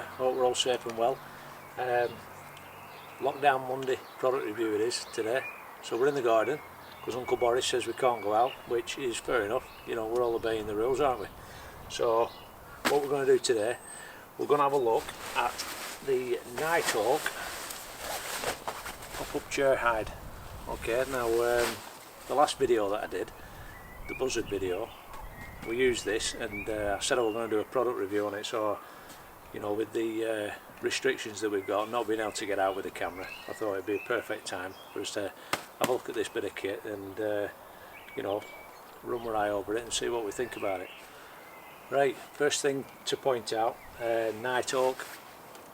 hope we're all safe and well. Lockdown Monday product review it is today. So we're in the garden because Uncle Boris says we can't go out, which is fair enough. You know, we're all obeying the rules, aren't we? So what we're going to do today, we're going to have a look at the Nitehawk Pop-Up Chair Hide. Okay, now the last video that I did, the buzzard video, we used this, and I said I was going to do a product review on it. So, you know, with the restrictions that we've got, not being able to get out with the camera, I thought it'd be a perfect time for us to have a look at this bit of kit and you know, run our eye over it and see what we think about it. Right, first thing to point out, Nitehawk,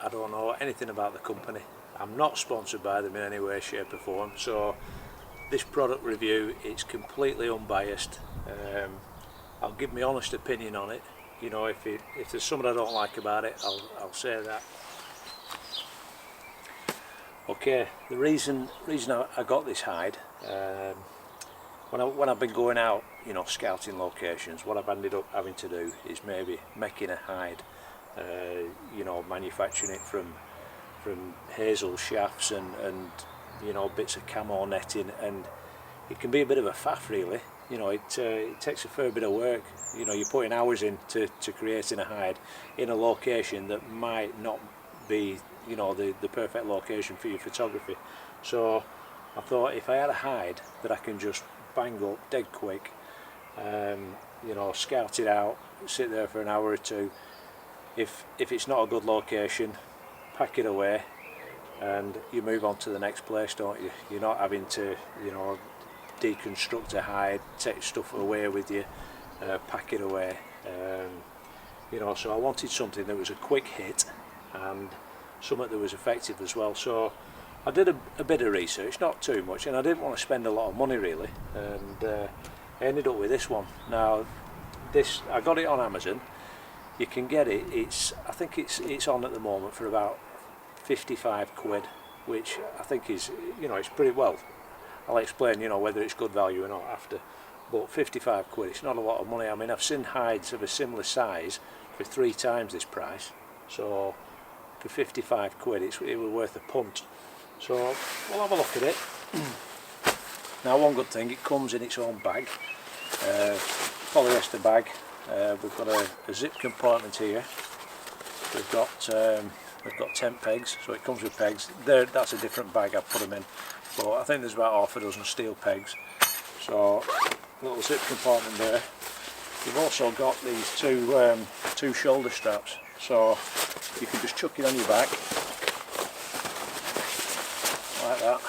I don't know anything about the company. I'm not sponsored by them in any way, shape or form, so this product review, it's completely unbiased. I'll give my honest opinion on it. You know, if there's something I don't like about it, I'll say that. Okay, the reason I got this hide, when I've been going out, you know, scouting locations, what I've ended up having to do is maybe making a hide, you know, manufacturing it from hazel shafts and you know, bits of camo netting, and it can be a bit of a faff really. You know, it takes a fair bit of work. You know, you're putting hours into creating a hide in a location that might not be, you know, the perfect location for your photography. So I thought if I had a hide that I can just bang up dead quick, you know, scout it out, sit there for an hour or two, if it's not a good location, pack it away and you move on to the next place, don't you? You're not having to, you know, deconstruct a hide, take stuff away with you, pack it away, you know. So I wanted something that was a quick hit and something that was effective as well. So I did a bit of research, not too much, and I didn't want to spend a lot of money really, and I ended up with this one. Now this, I got it on Amazon. You can get it, I think it's on at the moment for about 55 quid, which I think is, you know, it's pretty well. I'll explain, you know, whether it's good value or not after, but 55 quid, it's not a lot of money. I mean, I've seen hides of a similar size for 3 times this price, so for 55 quid it was worth a punt. So we'll have a look at it. Now, one good thing, it comes in its own bag, polyester bag. We've got a zip compartment here. We've got tent pegs, so it comes with pegs. There, that's a different bag I've put them in. But I think there's about half a dozen steel pegs. So little zip compartment there. We've also got these two shoulder straps, so you can just chuck it on your back like that.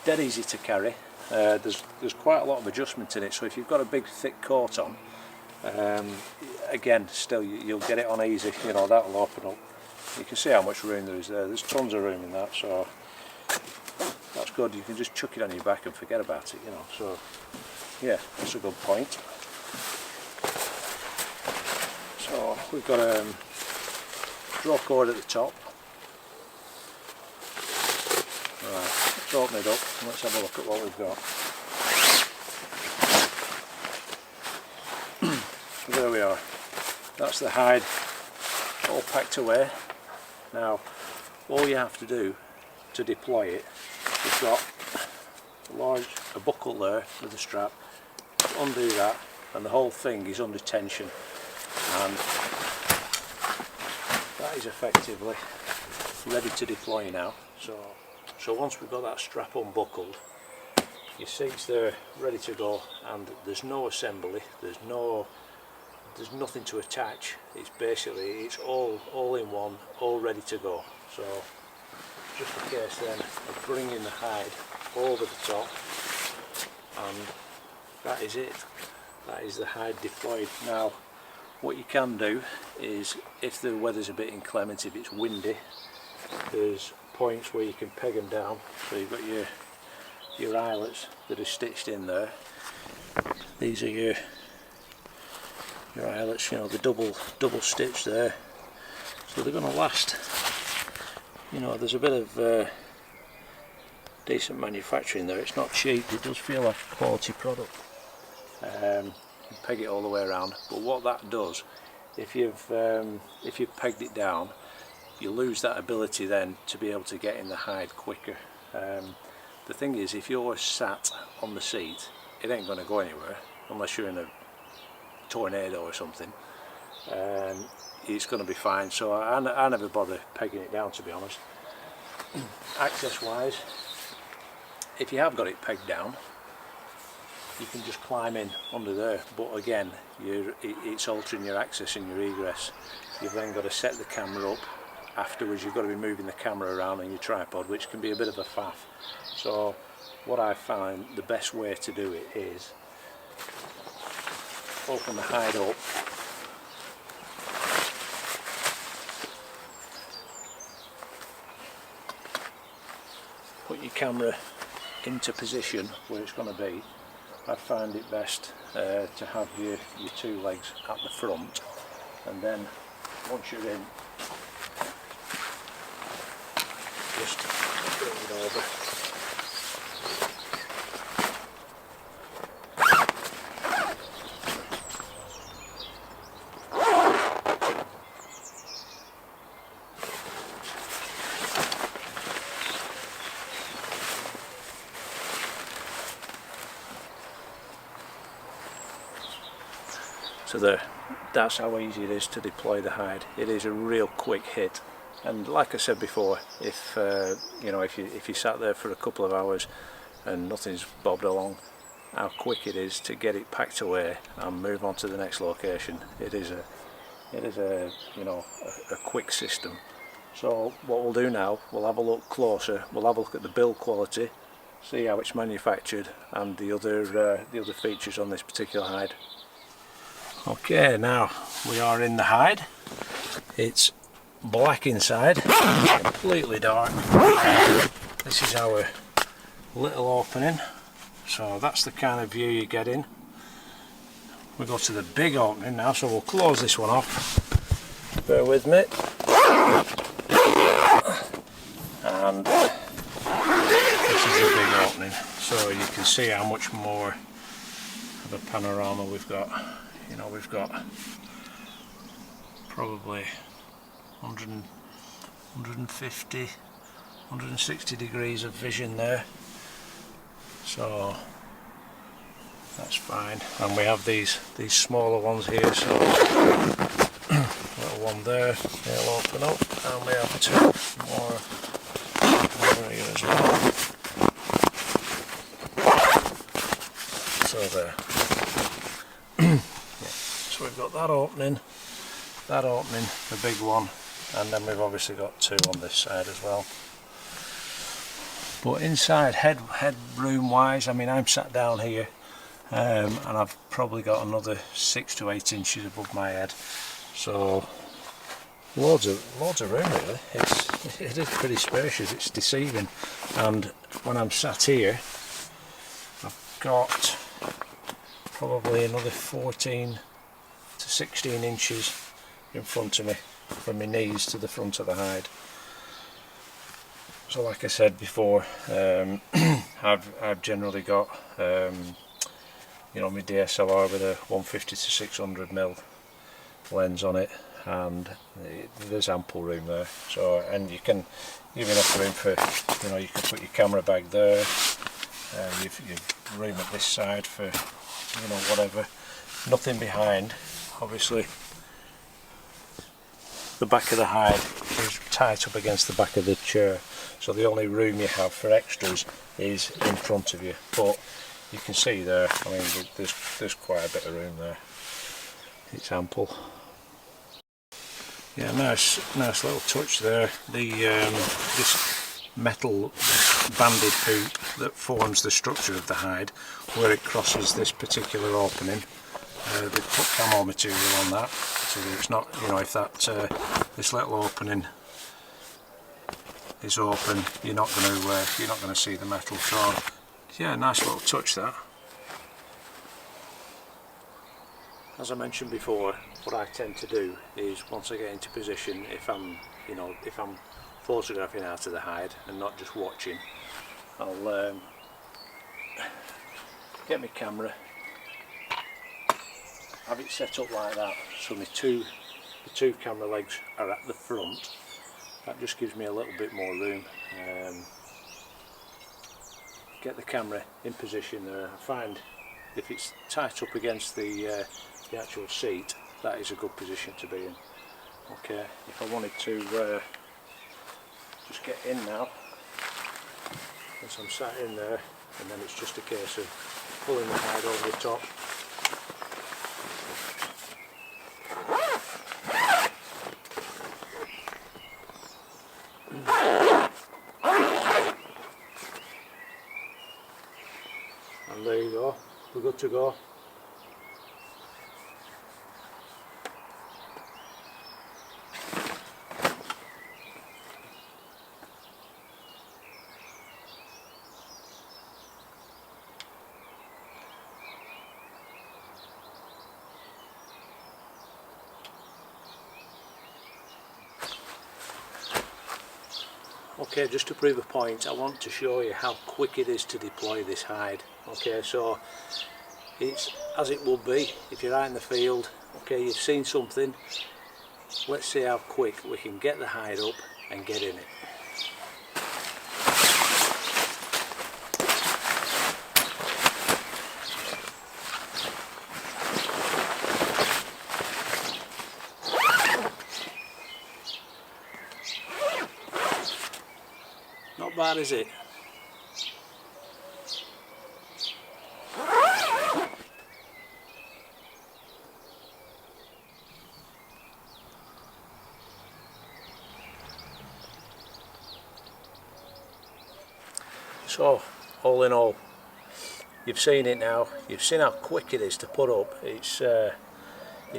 Dead easy to carry. There's quite a lot of adjustment in it, so if you've got a big thick coat on, again, still you'll get it on easy. You know, that'll open up. You can see how much room there is there. There's tons of room in that, so that's good. You can just chuck it on your back and forget about it, you know. So yeah, that's a good point. So we've got a draw cord at the top. Right, let's open it up and let's have a look at what we've got. So there we are. That's the hide all packed away. Now all you have to do to deploy it, you've got a buckle there with a strap. Undo that and the whole thing is under tension, and that is effectively ready to deploy now. So once we've got that strap unbuckled, your seat's there ready to go, and there's no assembly, there's nothing to attach. It's basically, it's all in one, all ready to go. So just a case then of bringing the hide over the top, and that is it. That is the hide deployed. Now what you can do is, if the weather's a bit inclement, if it's windy, there's points where you can peg them down. So you've got your eyelets that are stitched in there. These are your eyelets, you know, the double stitch there, so they're going to last. You know, there's a bit of decent manufacturing there. It's not cheap, it does feel like a quality product. You peg it all the way around, but what that does if you've pegged it down, you lose that ability then to be able to get in the hide quicker. The thing is, if you're sat on the seat, it ain't going to go anywhere unless you're in a tornado or something. It's going to be fine, so I never bother pegging it down, to be honest. Access wise, if you have got it pegged down, you can just climb in under there, but again it's altering your access and your egress. You've then got to set the camera up. Afterwards you've got to be moving the camera around on your tripod, which can be a bit of a faff. So what I find the best way to do it is open the hide up, put your camera into position where it's going to be. I find it best to have your two legs at the front, and then once you're in, just bring it over. So there, that's how easy it is to deploy the hide. It is a real quick hit, and like I said before, if you know, if you sat there for a couple of hours and nothing's bobbed along, how quick it is to get it packed away and move on to the next location. It is a you know, a quick system. So what we'll do now, we'll have a look closer. We'll have a look at the build quality, see how it's manufactured, and the other features on this particular hide. Okay, now we are in the hide. It's black inside, completely dark. This is our little opening, so that's the kind of view you get in. We go to the big opening now, so we'll close this one off. Bear with me. And this is the big opening, so you can see how much more of a panorama we've got. You know, we've got probably 100, 150, 160 degrees of vision there, so that's fine. And we have these smaller ones here, so little one there, they'll open up, and we have two more over here as well. So there. So we've got that opening, the big one, and then we've obviously got two on this side as well. But inside, headroom wise, I mean, I'm sat down here, and I've probably got another 6 to 8 inches above my head, so loads of room really. It is pretty spacious. It's deceiving. And when I'm sat here, I've got probably another 14 to 16 inches in front of me, from my knees to the front of the hide. So like I said before, I've generally got you know, my DSLR with a 150 to 600mm lens on it, and there's ample room there. So, and you've enough room for, you know, you can put your camera bag there, you've room at this side for, you know, whatever. Nothing behind. Obviously the back of the hide is tight up against the back of the chair, so the only room you have for extras is in front of you, but you can see there, I mean, there's quite a bit of room there. It's ample. Yeah, nice little touch there. This metal banded hoop that forms the structure of the hide, where it crosses this particular opening, they put camo material on that, so that it's not, you know, if that this little opening is open, you're not going to see the metal. So yeah, nice little touch that. As I mentioned before, what I tend to do is, once I get into position, if I'm photographing out of the hide and not just watching, I'll get my camera, have it set up like that, so my two the two camera legs are at the front. That just gives me a little bit more room. Get the camera in position there. I find if it's tight up against the actual seat, that is a good position to be in. Okay, if I wanted to just get in now, once I'm sat in there, and then it's just a case of pulling the hide over the top. And there you go, we're good to go. Okay, just to prove a point, I want to show you how quick it is to deploy this hide. Okay, so it's as it would be if you're out in the field. Okay, you've seen something, let's see how quick we can get the hide up and get in it. Not bad, is it? So, all in all, you've seen it now. You've seen how quick it is to put up. It's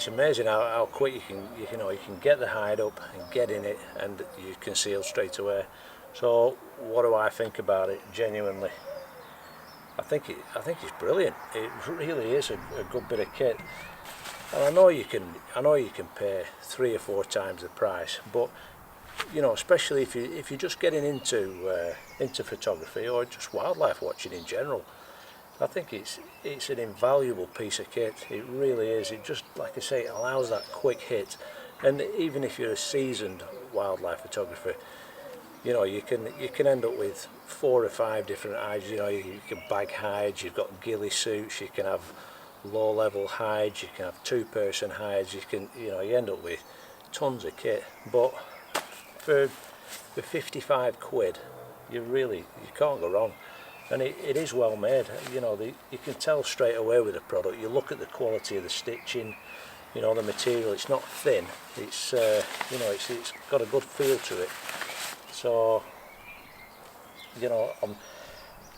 amazing how quick you can get the hide up and get in it, and you can seal straight away. So, what do I think about it? Genuinely, I think it's brilliant. It really is a good bit of kit. And I know you can pay 3 or 4 times the price, but you know, especially if you're just getting into photography or just wildlife watching in general, I think it's an invaluable piece of kit. It really is. It just, like I say, it allows that quick hit. And even if you're a seasoned wildlife photographer, you know, you can end up with 4 or 5 different hides. You know, you can bag hides, you've got ghillie suits, you can have low-level hides, you can have 2-person hides. You end up with tons of kit. But for 55 quid, you can't go wrong. And it is well made. You know, you can tell straight away with the product. You look at the quality of the stitching, you know, the material. It's not thin. It's it's got a good feel to it. So, you know,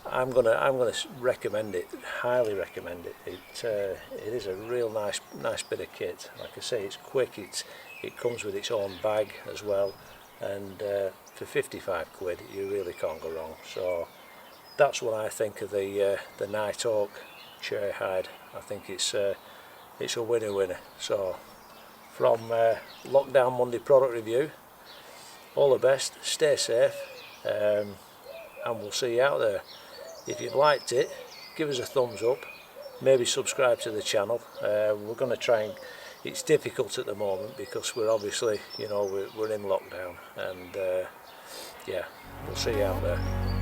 I'm gonna recommend it, highly recommend it. It is a real nice bit of kit. Like I say, it's quick. It comes with its own bag as well, and for 55 quid, you really can't go wrong. So that's what I think of the Nitehawk Chair Hide. I think it's a winner. So from Lockdown Monday product review, all the best, stay safe, and we'll see you out there. If you've liked it, give us a thumbs up, maybe subscribe to the channel. We're going to try and, it's difficult at the moment because we're obviously, you know, we're in lockdown, and yeah, we'll see you out there.